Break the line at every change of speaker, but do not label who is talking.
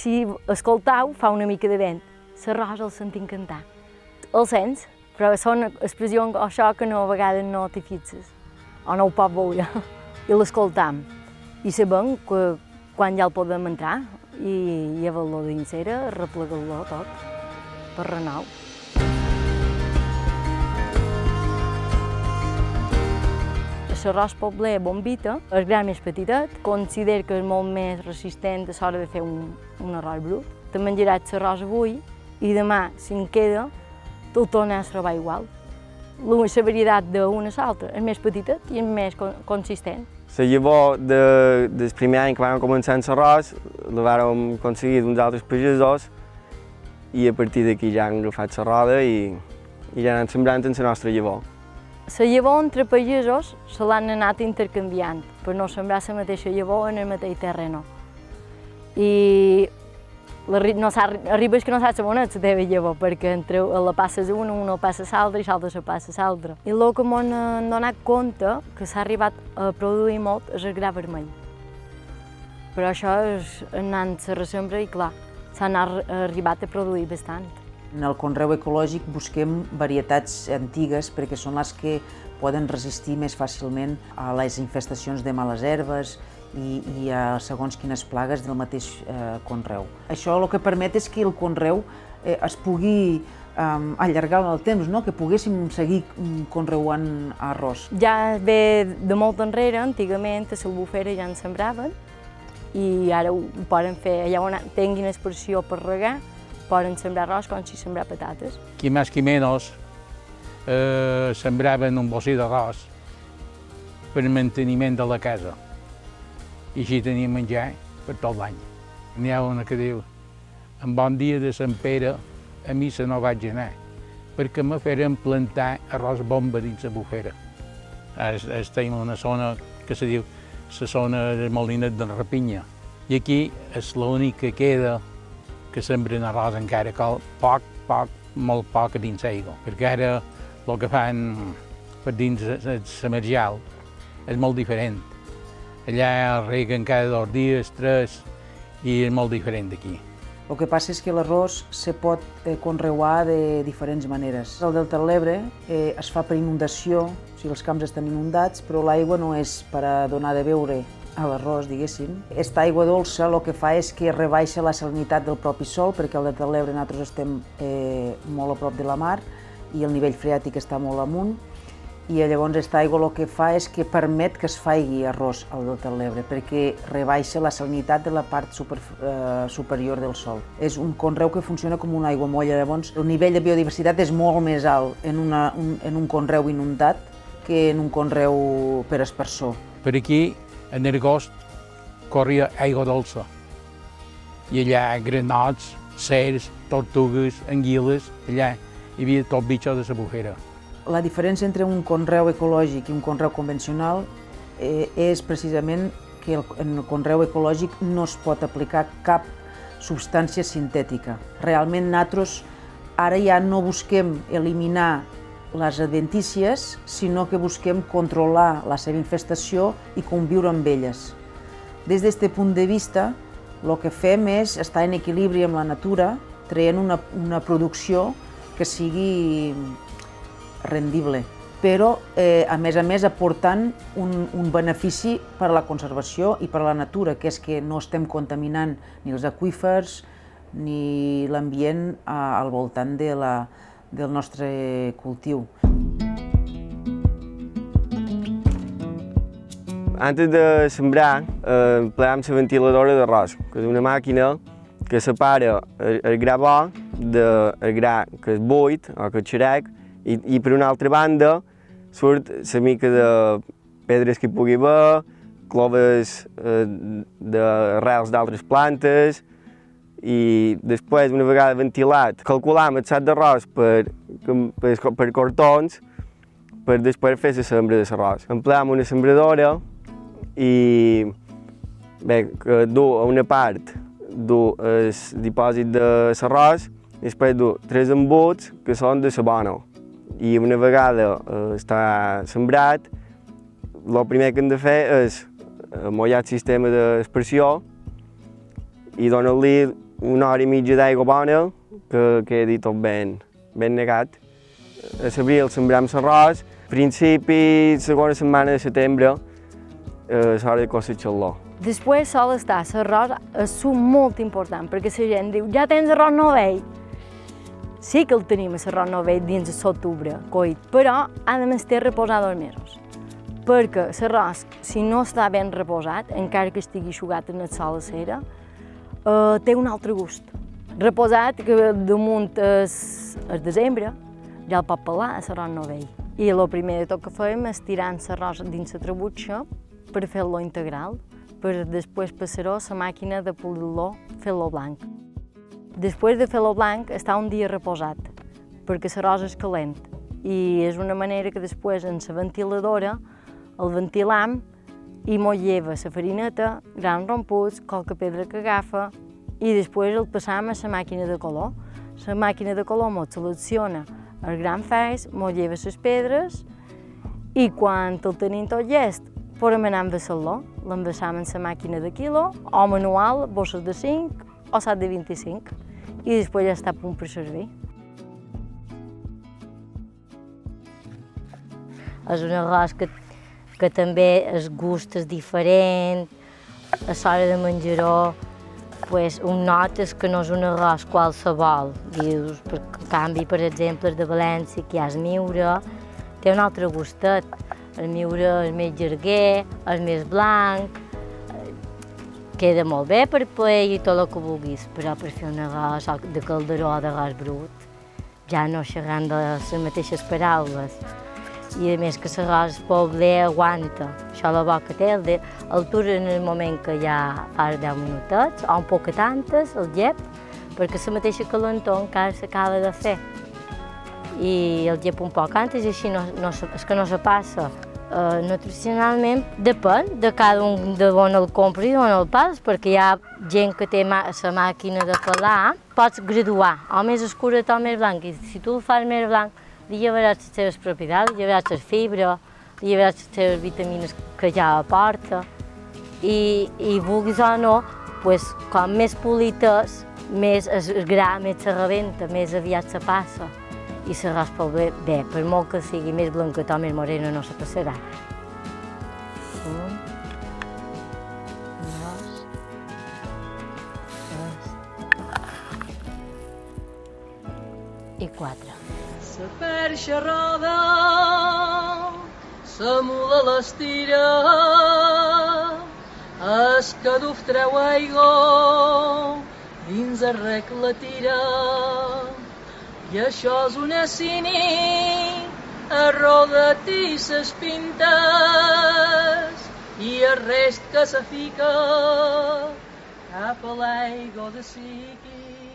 si escoltau fa una mica de vent, l'arròs el sentim cantar. El sents, però són expressions això que a vegades no t'hi fixes, o no ho pots veure, i l'escoltam. I sabem que quan ja el podem entrar i llevar-lo dins era, replegar-lo tot, per renou. L'arròs pobler bombita, el gra més petitet, considero que és molt més resistent a l'hora de fer un arròs brut. Te menjaràs l'arròs avui i demà, si en queda, tu el tornes a trobar igual. La varietat d'una a l'altra és més petita i és més consistent.
La llavor del primer any que vam començar amb l'arròs la vam aconseguir d'uns altres pagesos i a partir d'aquí ja hem agafat la roda i ja anem sembrant en la nostra llavor.
La llavor entre pagesos se l'han anat intercanviant per no sembrar la mateixa llavor en el mateix terreny. I arribes que no saps on és la teva llavor, perquè entre la passes una passa l'altra i l'altra se passa l'altra. I el que m'han donat compte que s'ha arribat a produir molt és el gra vermell. Però això és anant a ressembrar i clar, s'han arribat a produir bastant.
En el conreu ecològic busquem varietats antigues perquè són les que poden resistir més fàcilment a les infestacions de males herbes i a segons quines plagues del mateix conreu. Això el que permet és que el conreu es pugui allargar en el temps, que poguéssim seguir conreuant arròs.
Ja ve de molt enrere, antigament a l'Albufera ja en sembraven i ara ho poden fer, allà on tinguin expressió per regar, poden sembrar arròs com si sembrar patates.
Qui més qui menys sembraven un bocí d'arròs per manteniment de la casa i així tenia menjar per tot l'any. N'hi ha una que diu: en bon dia de Sant Pere a missa no vaig anar perquè me feren plantar arròs bomba dins la bufera. Estem en una zona que se diu la zona del Molinet de Rapinya i aquí és l'únic que queda que sembren arròs encara molt poc a dins l'aigua, perquè ara el que fan per dins la marjal és molt diferent. Allà reguen cada 2 dies, 3, i és molt diferent d'aquí.
El que passa és que l'arròs se pot conreuar de diferents maneres. El delta de l'Ebre es fa per inundació, o sigui, els camps estan inundats, però l'aigua no és per a donar de beure a l'arròs, diguéssim. Aquesta aigua dolça el que fa és que rebaixa la salinitat del propi sòl, perquè al delta de l'Ebre nosaltres estem molt a prop de la mar i el nivell freàtic està molt amunt, i llavors aquesta aigua el que fa és que permet que es faci arròs al delta de l'Ebre, perquè rebaixa la salinitat de la part superior del sòl. És un conreu que funciona com una aiguamolla, llavors el nivell de biodiversitat és molt més alt en un conreu inundat que en un conreu per aspersor.
Per aquí, en agost, corria aigua dolça i allà granots, cerç, tortugues, anguiles, allà hi havia tot bitxo de la bufera.
La diferència entre un conreu ecològic i un conreu convencional és precisament que en el conreu ecològic no es pot aplicar cap substància sintètica. Realment nosaltres ara ja no busquem eliminar les adventícies, sinó que busquem controlar la seva infestació i conviure amb elles. Des d'aquest punt de vista, el que fem és estar en equilibri amb la natura, traient una producció que sigui rendible, però a més aportant un benefici per a la conservació i per a la natura, que és que no estem contaminant ni els aqüífers ni l'ambient al voltant del nostre cultiu.
Antes de sembrar, empleam la ventiladora d'arròs, que és una màquina que separa el gra bo del gra que és buit o que és xerec, i per una altra banda surt la mica de pedres que hi pugui haver, cloves d'arrels d'altres plantes, i després, una vegada ventilat, calculam el sac d'arròs per cortons per després fer la sembra de l'arròs. Empleam una sembradora i que du a una part el dipòsit de l'arròs i després du 3 embuts que són de sabona. I una vegada està sembrat, el primer que hem de fer és mullar el sistema d'aspersió i donar-li una hora i mitja d'aigua bona, que quedi tot ben negat. A l'abril sembrem l'arròs, a principi, segona setmana de setembre, és hora de cosechar-lo.
Després sol estar l'arròs a suc molt important, perquè la gent diu, ja tens arròs novell. Sí que el tenim, l'arròs novell, dins l'octubre, coit, però ha de estar reposat 2 mesos. Perquè l'arròs, si no està ben reposat, encara que estigui eixugat en el sol a cera, té un altre gust. Reposat, que damunt el desembre, ja el pot pelar a l'arròs novell. I el primer de tot que fèiem és tirar l'arròs dins la trebutxa per fer-lo integral, per després passar-ho a la màquina de polir-lo, fer-lo blanc. Després de fer-lo blanc, està un dia reposat, perquè l'arròs és calent. I és una manera que després, en la ventiladora, el ventilam i mos lleva la farineta, grans romputs, qualque pedra que agafa, i després el passam a la màquina de color. La màquina de color mos selecciona el gran feix, mos lleva les pedres, i quan el tenim tot llest, podem anar a envasar-lo. L'envasam en la màquina de quilo, o manual, bosses de 5 o sac de 25, i després ja està a punt per servir. És un arròs que també el gust és diferent, a l'hora de menjar-ho, un notes que no és un arròs qualsevol. Dius, en canvi, per exemple, el de València, que hi ha el miure, té un altre gustet. El miure és més llarguer, és més blanc, queda molt bé per plaer i tot el que vulguis, però per fer un arròs de calderó o d'arròs brut, ja no xerrant de les mateixes paraules. I a més que l'arròs pobler aguanta, això la bo que té, el tur en el moment que ja fa 10 minutets, o un poc tantes, el llep, perquè la mateixa calentor encara s'acaba de fer. I el llep un poc antes, i així és que no se passa. Nutricionalment depèn de cada un de on el compri i on el pas, perquè hi ha gent que té la màquina de pelar, pots graduar, o més escuret o més blanc, i si tu el fas més blanc, li llevaràs les seves propietats, li llevaràs les fibres, li llevaràs les seves vitamines que ja aporta, i vulguis o no, com més polit és, més el gra, més se rebenta, més aviat se passa. I l'arròs pobler, bé, per molt que sigui més blanquet o més moreno, no se passarà. 1, 2, 3 i 4.
La perxa roda, la mula l'estira, el caduf treu aigua, dins el rec la tira. I això és una cini, a roda-t'hi ses pintes, i el rest que se fica cap a l'aigua de siqui.